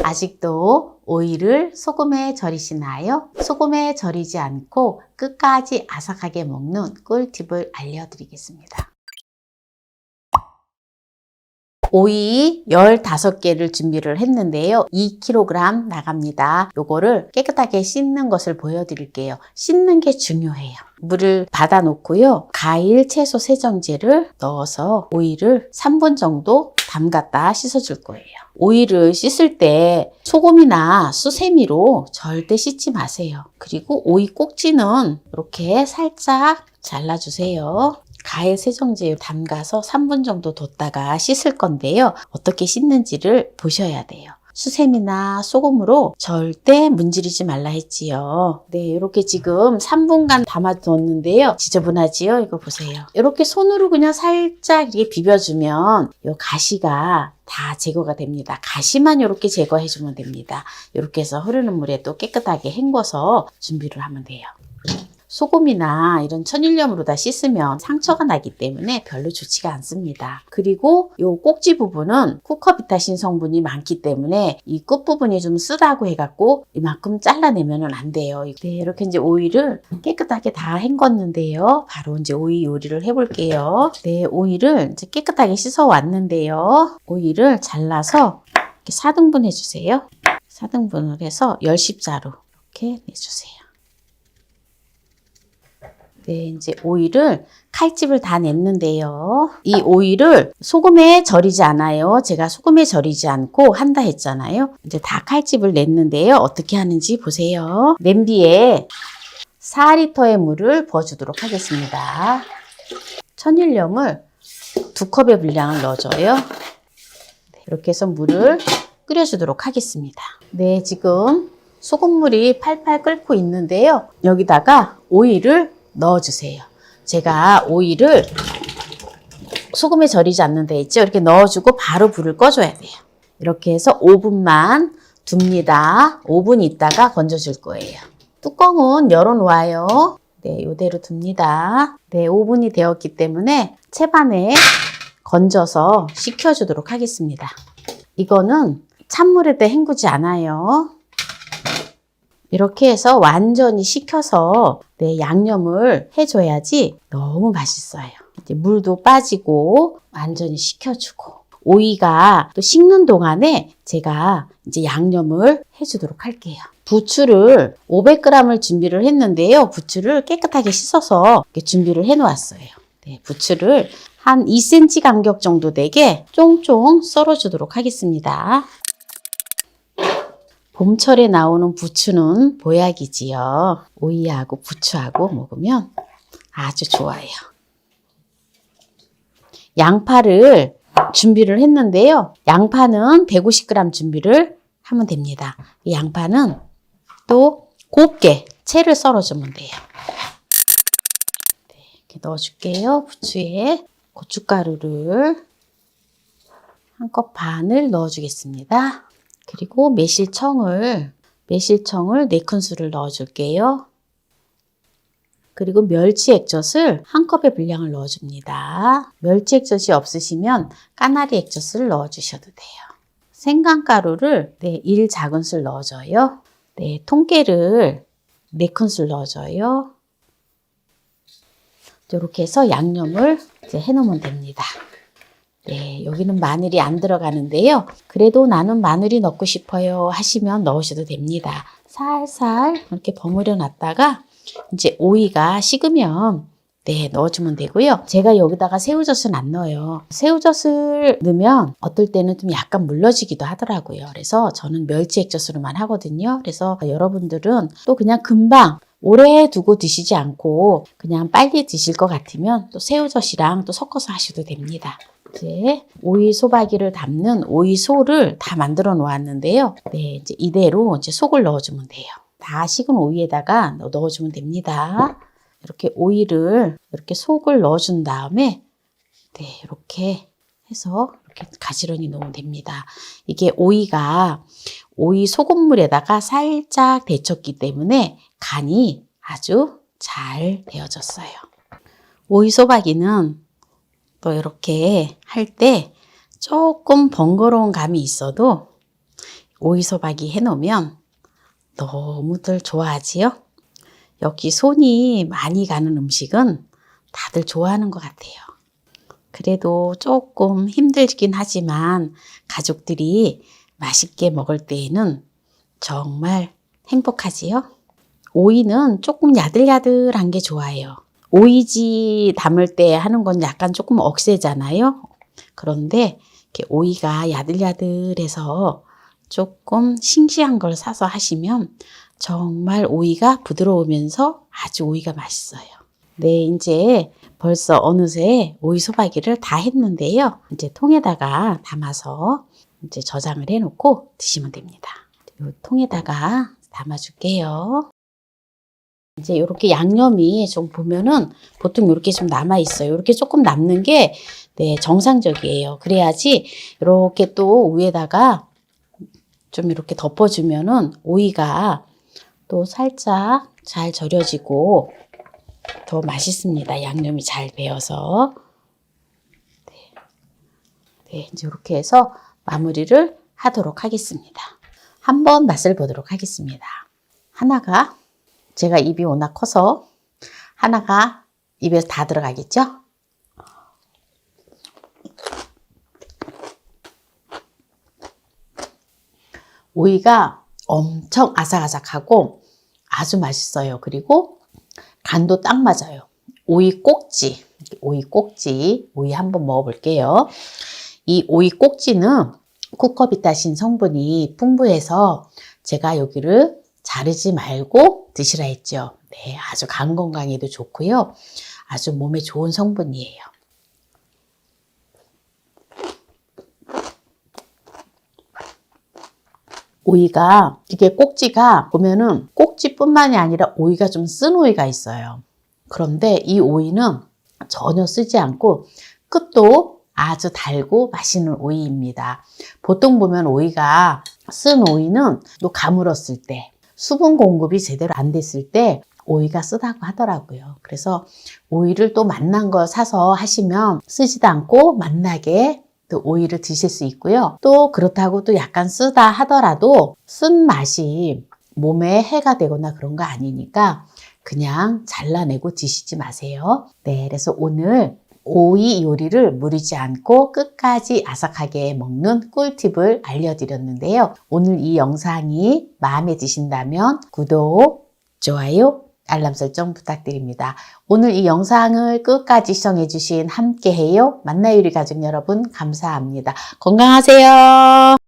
아직도 오이를 소금에 절이시나요? 소금에 절이지 않고 끝까지 아삭하게 먹는 꿀팁을 알려드리겠습니다. 오이 15개를 준비를 했는데요. 2kg 나갑니다. 요거를 깨끗하게 씻는 것을 보여드릴게요. 씻는 게 중요해요. 물을 받아 놓고요. 과일, 채소 세정제를 넣어서 오이를 3분 정도 담갔다 씻어줄 거예요. 오이를 씻을 때 소금이나 수세미로 절대 씻지 마세요. 그리고 오이 꼭지는 이렇게 살짝 잘라주세요. 과일 세정제에 담가서 3분 정도 뒀다가 씻을 건데요. 어떻게 씻는지를 보셔야 돼요. 수세미나 소금으로 절대 문지르지 말라 했지요. 네, 이렇게 지금 3분간 담아뒀는데요. 지저분하지요? 이거 보세요. 이렇게 손으로 그냥 살짝 이렇게 비벼주면 이 가시가 다 제거가 됩니다. 가시만 이렇게 제거해주면 됩니다. 이렇게 해서 흐르는 물에 또 깨끗하게 헹궈서 준비를 하면 돼요. 소금이나 이런 천일염으로 다 씻으면 상처가 나기 때문에 별로 좋지가 않습니다. 그리고 이 꼭지 부분은 쿠커비타신 성분이 많기 때문에 이 끝부분이 좀 쓰다고 해갖고 이만큼 잘라내면 안 돼요. 네, 이렇게 이제 오이를 깨끗하게 다 헹궜는데요. 바로 이제 오이 요리를 해볼게요. 네, 오이를 이제 깨끗하게 씻어 왔는데요. 오이를 잘라서 이렇게 4등분 해주세요. 4등분을 해서 10십자로 이렇게 내주세요. 네, 이제 오이를 칼집을 다 냈는데요. 이 오이를 소금에 절이지 않아요. 제가 소금에 절이지 않고 한다 했잖아요. 이제 다 칼집을 냈는데요. 어떻게 하는지 보세요. 냄비에 4리터의 물을 부어주도록 하겠습니다. 천일염을 2컵의 분량을 넣어줘요. 이렇게 해서 물을 끓여주도록 하겠습니다. 네, 지금 소금물이 팔팔 끓고 있는데요. 여기다가 오이를 넣어주세요. 제가 오이를 소금에 절이지 않는다 했죠? 이렇게 넣어주고 바로 불을 꺼줘야 돼요. 이렇게 해서 5분만 둡니다. 5분 있다가 건져줄 거예요. 뚜껑은 열어놓아요. 네, 이대로 둡니다. 네, 5분이 되었기 때문에 채반에 건져서 식혀주도록 하겠습니다. 이거는 찬물에다 헹구지 않아요. 이렇게 해서 완전히 식혀서 네, 양념을 해줘야지 너무 맛있어요. 이제 물도 빠지고 완전히 식혀주고 오이가 또 식는 동안에 제가 이제 양념을 해주도록 할게요. 부추를 500g을 준비를 했는데요. 부추를 깨끗하게 씻어서 이렇게 준비를 해 놓았어요. 네, 부추를 한 2cm 간격 정도 되게 쫑쫑 썰어주도록 하겠습니다. 봄철에 나오는 부추는 보약이지요. 오이하고 부추하고 먹으면 아주 좋아요. 양파를 준비를 했는데요. 양파는 150g 준비를 하면 됩니다. 이 양파는 또 곱게 채를 썰어주면 돼요. 네, 이렇게 넣어줄게요. 부추에 고춧가루를 1컵 반을 넣어주겠습니다. 그리고 매실청을 4큰술을 넣어줄게요. 그리고 멸치 액젓을 1컵의 분량을 넣어줍니다. 멸치 액젓이 없으시면 까나리 액젓을 넣어주셔도 돼요. 생강가루를 1작은술 넣어줘요. 네, 통깨를 4큰술 넣어줘요. 이렇게 해서 양념을 이제 해놓으면 됩니다. 네, 여기는 마늘이 안 들어가는데요. 그래도 나는 마늘이 넣고 싶어요 하시면 넣으셔도 됩니다. 살살 이렇게 버무려 놨다가 이제 오이가 식으면 네, 넣어주면 되고요. 제가 여기다가 새우젓은 안 넣어요. 새우젓을 넣으면 어떨 때는 좀 약간 물러지기도 하더라고요. 그래서 저는 멸치 액젓으로만 하거든요. 그래서 여러분들은 또 그냥 금방 오래 두고 드시지 않고 그냥 빨리 드실 것 같으면 또 새우젓이랑 또 섞어서 하셔도 됩니다. 이제 오이 소박이를 담는 오이소를 다 만들어 놓았는데요. 네, 이제 이대로 이제 속을 넣어주면 돼요. 다 식은 오이에다가 넣어주면 됩니다. 이렇게 오이를 이렇게 속을 넣어준 다음에 네, 이렇게 해서 이렇게 가지런히 넣으면 됩니다. 이게 오이가 오이 소금물에다가 살짝 데쳤기 때문에 간이 아주 잘 되어졌어요. 오이 소박이는 또 이렇게 할 때 조금 번거로운 감이 있어도 오이소박이 해놓으면 너무들 좋아하지요? 여기 손이 많이 가는 음식은 다들 좋아하는 것 같아요. 그래도 조금 힘들긴 하지만 가족들이 맛있게 먹을 때에는 정말 행복하지요? 오이는 조금 야들야들한 게 좋아요. 오이지 담을 때 하는 건 약간 조금 억세잖아요. 그런데 이렇게 오이가 야들야들해서 조금 싱싱한 걸 사서 하시면 정말 오이가 부드러우면서 아주 오이가 맛있어요. 네, 이제 벌써 어느새 오이 소박이를 다 했는데요. 이제 통에다가 담아서 이제 저장을 해놓고 드시면 됩니다. 이 통에다가 담아줄게요. 이제 이렇게 양념이 좀 보면은 보통 이렇게 좀 남아 있어요. 이렇게 조금 남는 게 네, 정상적이에요. 그래야지 이렇게 또 위에다가 좀 이렇게 덮어주면은 오이가 또 살짝 잘 절여지고 더 맛있습니다. 양념이 잘 배어서. 네, 이제 이렇게 해서 마무리를 하도록 하겠습니다. 한번 맛을 보도록 하겠습니다. 하나가 제가 입이 워낙 커서 하나가 입에 다 들어가겠죠? 오이가 엄청 아삭아삭하고 아주 맛있어요. 그리고 간도 딱 맞아요. 오이 꼭지, 오이 한번 먹어볼게요. 이 오이 꼭지는 쿠커비타신 성분이 풍부해서 제가 여기를 자르지 말고 드시라 했죠. 네, 아주 간 건강에도 좋고요. 아주 몸에 좋은 성분이에요. 오이가 이게 꼭지가 보면은 꼭지뿐만이 아니라 오이가 좀 쓴 오이가 있어요. 그런데 이 오이는 전혀 쓰지 않고 끝도 아주 달고 맛있는 오이입니다. 보통 보면 오이가 쓴 오이는 또 가물었을 때 수분 공급이 제대로 안 됐을 때 오이가 쓰다고 하더라고요. 그래서 오이를 또 맛난 거 사서 하시면 쓰지도 않고 맛나게 또 오이를 드실 수 있고요. 또 그렇다고 또 약간 쓰다 하더라도 쓴 맛이 몸에 해가 되거나 그런 거 아니니까 그냥 잘라내고 드시지 마세요. 네, 그래서 오늘 오이 요리를 무리지 않고 끝까지 아삭하게 먹는 꿀팁을 알려드렸는데요. 오늘 이 영상이 마음에 드신다면 구독, 좋아요, 알람 설정 부탁드립니다. 오늘 이 영상을 끝까지 시청해주신 함께해요 만나요리 가족 여러분 감사합니다. 건강하세요.